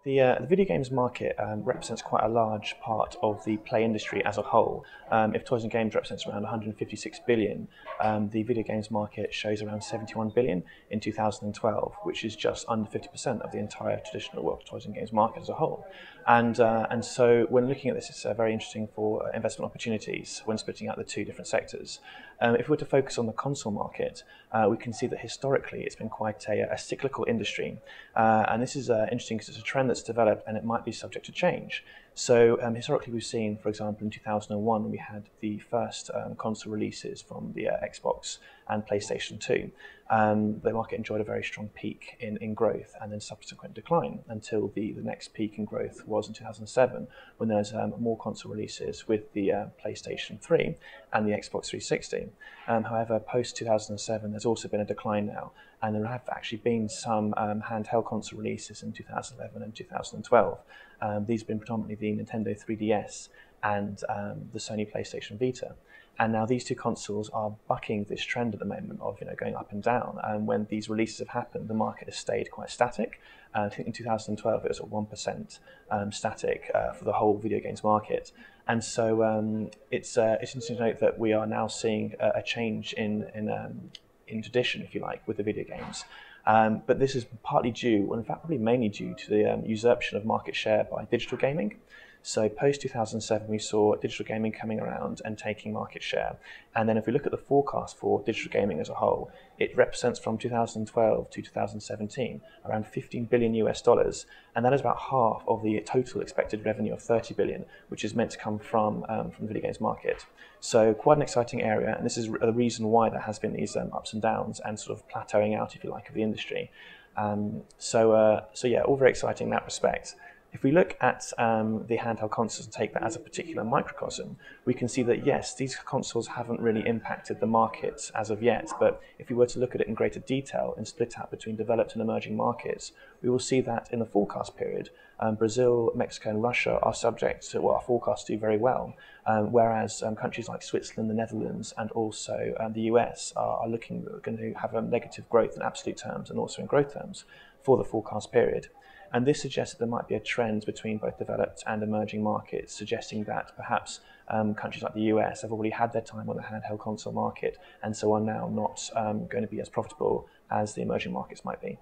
The video games market represents quite a large part of the play industry as a whole. If toys and games represents around 156 billion, the video games market shows around 71 billion in 2012, which is just under 50% of the entire traditional toys and games market as a whole. And so when looking at this, it's very interesting for investment opportunities when splitting out the two different sectors. If we were to focus on the console market, we can see that historically it's been quite a cyclical industry. And this is interesting because it's a trend that's developed and it might be subject to change. So historically we've seen, for example, in 2001 we had the first console releases from the Xbox and PlayStation 2. The market enjoyed a very strong peak in growth and then subsequent decline until the next peak in growth was in 2007 when there was more console releases with the PlayStation 3 and the Xbox 360. However, post-2007 there's also been a decline now, and there have actually been some handheld console releases in 2011 and 2012. These have been predominantly the Nintendo 3DS and the Sony PlayStation Vita. And now these two consoles are bucking this trend at the moment of going up and down. And when these releases have happened, the market has stayed quite static. I think in 2012 it was at 1% static for the whole video games market. And so it's interesting to note that we are now seeing a change in tradition, if you like, with the video games. But this is partly due, well, in fact, probably mainly due to the usurpation of market share by digital gaming. So post-2007, we saw digital gaming coming around and taking market share. And then if we look at the forecast for digital gaming as a whole, it represents from 2012 to 2017 around $15 billion US. And that is about half of the total expected revenue of 30 billion, which is meant to come from the video games market. So quite an exciting area. And this is the reason why there has been these ups and downs and sort of plateauing out, if you like, of the industry. So yeah, all very exciting in that respect. If we look at the handheld consoles and take that as a particular microcosm, we can see that yes, these consoles haven't really impacted the market as of yet, but if we were to look at it in greater detail and split out between developed and emerging markets, we will see that in the forecast period, Brazil, Mexico and Russia are subject to what are forecast to do very well, whereas countries like Switzerland, the Netherlands and also the US are going to have a negative growth in absolute terms and also in growth terms for the forecast period. And this suggests that there might be a trend between both developed and emerging markets, suggesting that perhaps countries like the US have already had their time on the handheld console market and so are now not going to be as profitable as the emerging markets might be.